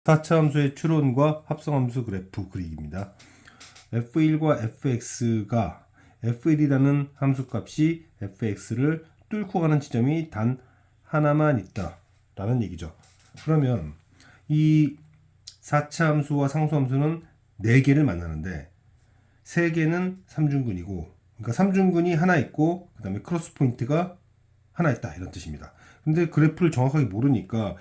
4차 함수의 추론과 합성함수 그래프 그리기입니다. f1과 fx가 f1이라는 함수값이 fx를 뚫고 가는 지점이 단 하나만 있다 라는 얘기죠. 그러면 이 4차 함수와 상수함수는 4개를 만나는데 3개는 삼중근이고, 그러니까 삼중근이 하나 있고 그 다음에 크로스 포인트가 하나 있다 이런 뜻입니다. 근데 그래프를 정확하게 모르니까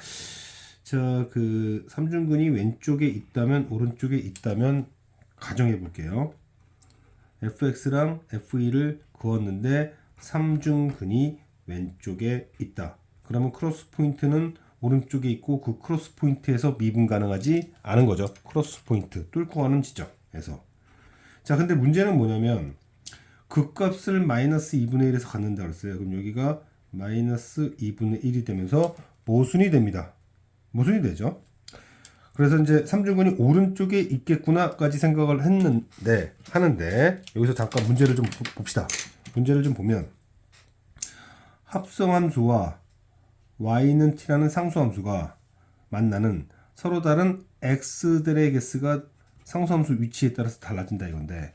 그 삼중근이 왼쪽에 있다면 오른쪽에 있다면 가정해 볼게요. fx랑 f2를 그었는데 삼중근이 왼쪽에 있다. 그러면 크로스 포인트는 오른쪽에 있고 그 크로스 포인트에서 미분 가능하지 않은 거죠. 크로스 포인트 뚫고 가는 지점에서. 자, 근데 문제는 뭐냐면 그 값을 마이너스 2분의 1에서 갖는다 그랬어요. 그럼 여기가 마이너스 2분의 1이 되면서 모순이 됩니다. 모순이 되죠. 그래서 이제 삼중근이 오른쪽에 있겠구나까지 생각을 하는데 여기서 잠깐 문제를 좀 봅시다. 문제를 좀 보면 합성함수와 y는 t라는 상수함수가 만나는 서로 다른 x들의 개수가 상수함수 위치에 따라서 달라진다 이건데,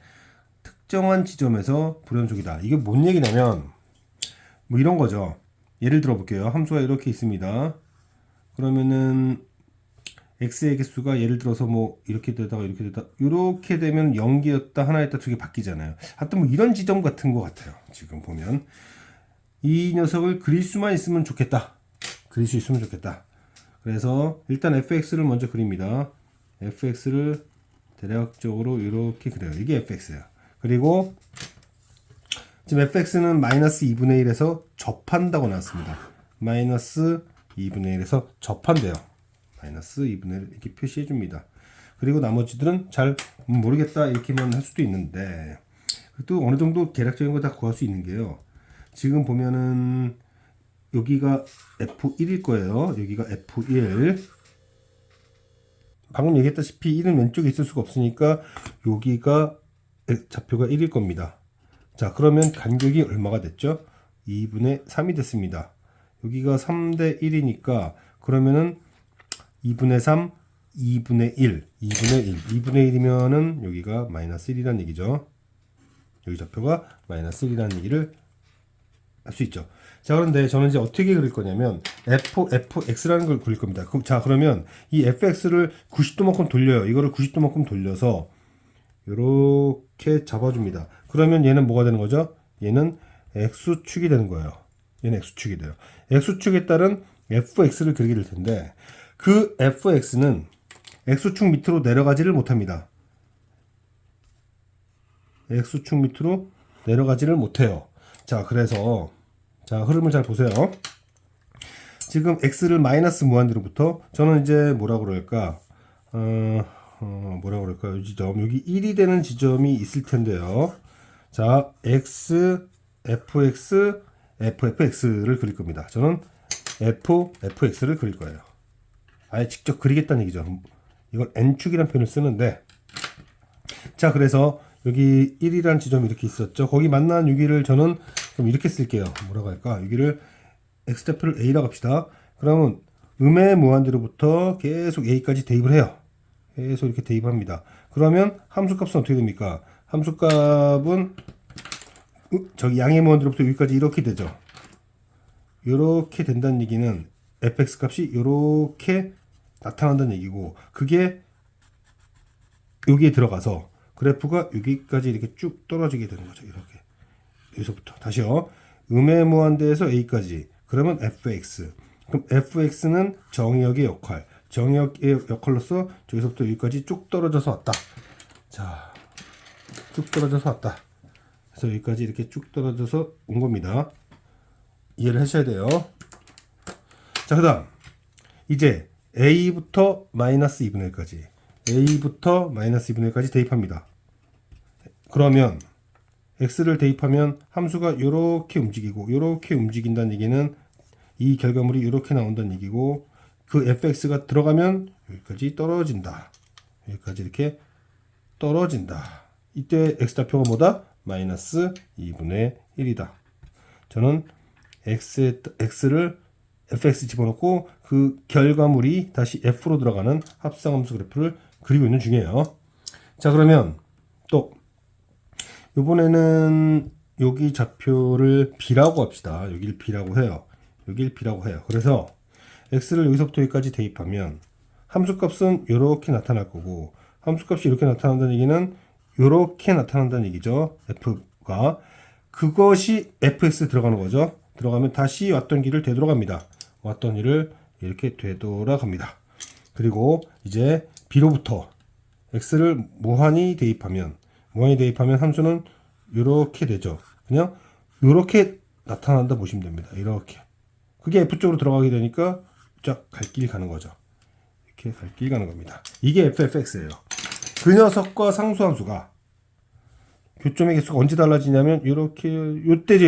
특정한 지점에서 불연속이다. 이게 뭔 얘기냐면 뭐 이런 거죠. 예를 들어 볼게요. 함수가 이렇게 있습니다. 그러면은 x의 개수가 예를 들어서 뭐 이렇게 되다가 이렇게 되면 0기였다 하나였다 두 개 바뀌잖아요. 하여튼 뭐 이런 지점 같은 것 같아요. 지금 보면 이 녀석을 그릴 수만 있으면 좋겠다. 그릴 수 있으면 좋겠다. 그래서 일단 fx를 먼저 그립니다. fx를 대략적으로 이렇게 그려요. 이게 fx예요. 그리고 지금 fx는 마이너스 2분의 1에서 접한다고 나왔습니다. 마이너스 2분의 1에서 접한대요. 마이너스 2분의 1 이렇게 표시해 줍니다. 그리고 나머지들은 잘 모르겠다 이렇게만 할 수도 있는데, 또 어느 정도 계략적인 거 다 구할 수 있는 게요. 지금 보면은 여기가 f1일 거예요. 여기가 f1. 방금 얘기했다시피 1은 왼쪽에 있을 수가 없으니까 여기가 좌표가 1일 겁니다. 자, 그러면 간격이 얼마가 됐죠? 2분의 3이 됐습니다. 여기가 3대 1이니까 그러면은 2분의 3, 2분의 1, 2분의 1, 2분의 1이면은 여기가 마이너스 1이라는 얘기죠. 여기 좌표가 마이너스 1이라는 얘기를 할 수 있죠. 자, 그런데 저는 이제 어떻게 그릴 거냐면 fx라는 걸 그릴 겁니다. 자, 그러면 이 fx를 90도만큼 돌려요. 이거를 90도만큼 돌려서 이렇게 잡아줍니다. 그러면 얘는 뭐가 되는 거죠? 얘는 x축이 되는 거예요. 얘는 x축이 돼요. x축에 따른 fx를 그리게 될 텐데, 그 fx는 x축 밑으로 내려가지를 못합니다. x축 밑으로 내려가지를 못해요. 자, 그래서 자, 흐름을 잘 보세요. 지금 x를 마이너스 무한대로부터 저는 이제 뭐라 그럴까? 뭐라 그럴까요? 이 지점, 여기 1이 되는 지점이 있을 텐데요. 자, x, fx, ffx를 그릴 겁니다. 저는 fx를 그릴 거예요. 아예 직접 그리겠다는 얘기죠. 이걸 n축이라는 표현을 쓰는데, 자, 그래서 여기 1이라는 지점이 이렇게 있었죠. 거기 만난 여기를 저는 그럼 이렇게 쓸게요. 뭐라고 할까? 여기를 x좌표를 a라고 합시다. 그러면 음의 무한대로부터 계속 a까지 대입을 해요. 계속 이렇게 대입합니다. 그러면 함수값은 어떻게 됩니까? 함수값은 저기 양의 무한대로부터 여기까지 이렇게 되죠. 이렇게 된다는 얘기는 fx 값이 이렇게 나타난다는 얘기고, 그게 여기에 들어가서 그래프가 여기까지 이렇게 쭉 떨어지게 되는 거죠. 이렇게. 여기서부터 다시요. 음의 무한대에서 a까지. 그러면 fx. 그럼 fx는 정의역의 역할. 정의역의 역할로서 저기서부터 여기까지 쭉 떨어져서 왔다. 자, 쭉 떨어져서 왔다. 그래서 여기까지 이렇게 쭉 떨어져서 온 겁니다. 이해를 하셔야 돼요. 자, 그 다음 이제 a부터 마이너스 2분의 1까지, a부터 마이너스 2분의 1까지 대입합니다. 그러면 x를 대입하면 함수가 이렇게 움직이고 이렇게 움직인다는 얘기는 이 결과물이 이렇게 나온다는 얘기고, 그 fx가 들어가면 여기까지 떨어진다. 여기까지 이렇게 떨어진다. 이때 x좌표가 뭐다? 마이너스 2분의 1이다. 저는 x를 fx 집어넣고 그 결과물이 다시 F로 들어가는 합성함수 그래프를 그리고 있는 중이에요. 자, 그러면 또 이번에는 여기 좌표를 B라고 합시다. 여기를 B라고 해요. 여기를 B라고 해요. 그래서 X를 여기서부터 여기까지 대입하면 함수값은 이렇게 나타날 거고, 함수값이 이렇게 나타난다는 얘기는 이렇게 나타난다는 얘기죠. F가. 그것이 fx에 들어가는 거죠. 들어가면 다시 왔던 길을 되돌아갑니다. 왔던 길을 이렇게 되돌아갑니다. 그리고 이제 b로부터 x를 무한히 대입하면 함수는 이렇게 되죠. 그냥 이렇게 나타난다 보시면 됩니다. 이렇게. 그게 f 쪽으로 들어가게 되니까 쫙 갈 길 가는 거죠. 이렇게 갈 길 가는 겁니다. 이게 fx예요. 그 녀석과 상수함수가 교점의 개수가 언제 달라지냐면 이렇게 요때죠.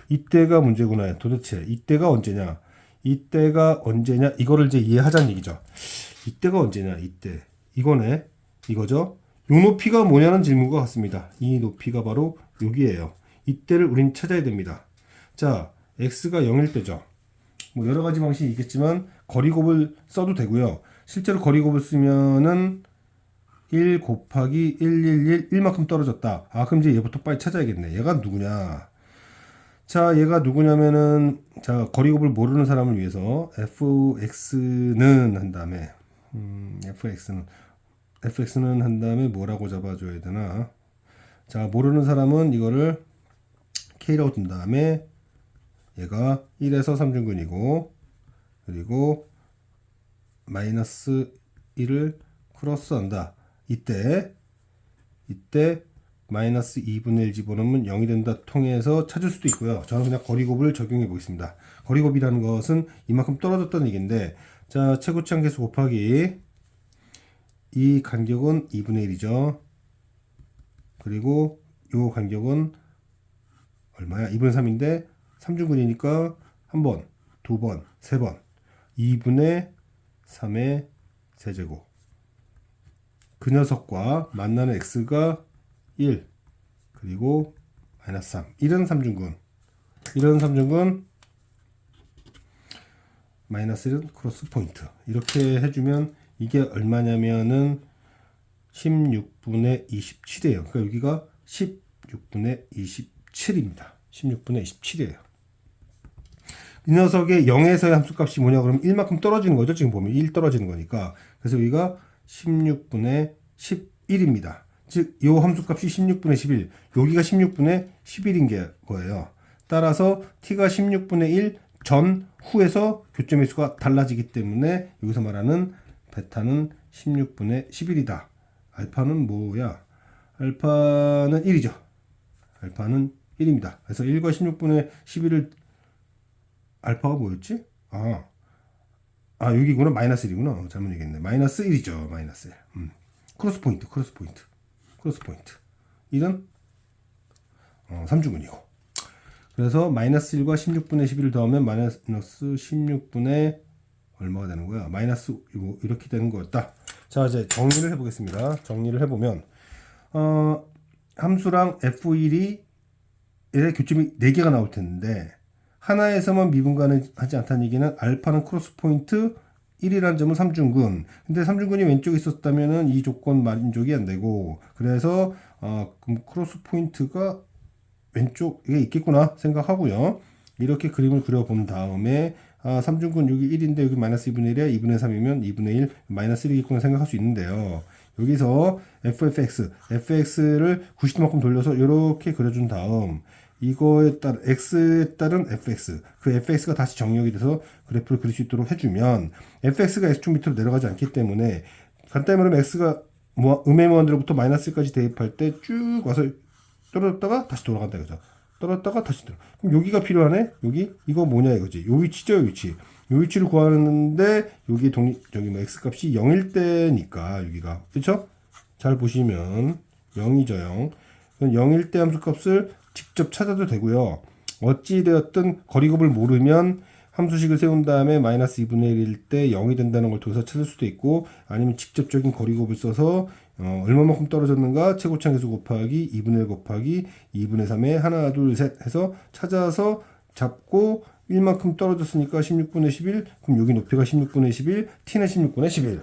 이때가 문제구나. 도대체 이때가 언제냐, 이거를 이제 이해하자는 얘기죠. 이때가 언제냐, 이거네, 이거죠. 요 높이가 뭐냐는 질문과 같습니다. 이 높이가 바로 여기에요. 이때를 우린 찾아야 됩니다. 자, x가 0일 때죠. 뭐 여러 가지 방식이 있겠지만 거리곱을 써도 되고요. 실제로 거리곱을 쓰면은 1 곱하기 1만큼 떨어졌다. 그럼 이제 얘부터 빨리 찾아야겠네. 얘가 누구냐? 자, 얘가 누구냐면은, 자, 거리곱을 모르는 사람을 위해서 fx는 한 다음에, fx는 한 다음에 뭐라고 잡아줘야 되나? 자, 모르는 사람은 이거를 k라고 준 다음에 얘가 1에서 3중근이고, 그리고 마이너스 1을 크로스 한다. 이때 마이너스 2분의 1 집어넣으면 0이 된다 통해서 찾을 수도 있고요. 저는 그냥 거리곱을 적용해 보겠습니다. 거리곱이라는 것은 이만큼 떨어졌다는 얘기인데, 자, 최고치 한계수 곱하기 이 간격은 2분의 1이죠. 그리고 요 간격은 얼마야? 2분의 3인데 3중근이니까 한 번, 두 번, 세 번, 2분의 3의 세제곱. 그 녀석과 만나는 x가 1, 그리고 마이너스 3. 1은 3중근, 마이너스 1은 크로스 포인트. 이렇게 해주면 이게 얼마냐면은 16분의 27이에요. 그러니까 여기가 16분의 27입니다. 16분의 27이에요. 이 녀석의 0에서의 함수값이 뭐냐 그러면 1만큼 떨어지는 거죠. 지금 보면 1 떨어지는 거니까. 그래서 여기가 16분의 11입니다. 즉, 이 함수값이 16분의 11, 여기가 16분의 11인 거예요. 따라서 t가 16분의 1 전후에서 교점의 수가 달라지기 때문에 여기서 말하는 베타는 16분의 11이다. 알파는 뭐야? 알파는 1이죠. 알파는 1입니다. 그래서 1과 16분의 11을 알파가 뭐였지? 여기구나. 마이너스 1이구나. 잘못 얘기했네. 마이너스 1이죠. 마이너스 1. 크로스 포인트. 1은 3중근이고. 그래서 마이너스 1과 16분의 11을 더하면 마이너스 16분의 얼마가 되는 거야? 마이너스 이렇게 되는 거였다. 자, 이제 정리를 해보겠습니다. 정리를 해보면 함수랑 f1이 교점이 4개가 나올 텐데 하나에서만 미분간하지 않다는 얘기는 알파는 크로스 포인트 1이라는 점은 3중근. 근데 3중근이 왼쪽에 있었다면은 이 조건 만족이 안 되고, 그래서 그럼 크로스 포인트가 왼쪽에 있겠구나 생각하고요. 이렇게 그림을 그려본 다음에 3중근 여기 1인데 여기 마이너스 2분의 1이야. 2분의 3이면 2분의 1 마이너스 1이겠구나 생각할 수 있는데요. 여기서 fx를 90도만큼 돌려서 이렇게 그려준 다음 이거에 따른 x에 따른 fx, 그 fx가 다시 정력이 돼서 그래프를 그릴 수 있도록 해주면 fx가 x축 밑으로 내려가지 않기 때문에 간단히 말하면 x가 음의 무한대로부터 마이너스까지 대입할 때 쭉 와서 떨어졌다가 다시 돌아간다 이거죠. 떨어졌다가 다시 돌아. 그럼 여기가 필요하네. 여기 이거 뭐냐 이거지. 요 위치죠, 요 위치. 요 위치를 구하는데 여기 저기 뭐 x 값이 0일 때니까 여기가 그렇죠? 잘 보시면 0이죠, 0. 0일 때 함수 값을 직접 찾아도 되고요. 어찌되었든 거리곱을 모르면 함수식을 세운 다음에 마이너스 2분의 1일 때 0이 된다는 걸 통해서 찾을 수도 있고, 아니면 직접적인 거리곱을 써서 얼마만큼 떨어졌는가 최고치 한계수 곱하기 2분의 1 곱하기 2분의 3에 하나 둘 셋 해서 찾아서 잡고 1만큼 떨어졌으니까 16분의 11. 그럼 여기 높이가 16분의 11, t는 16분의 11.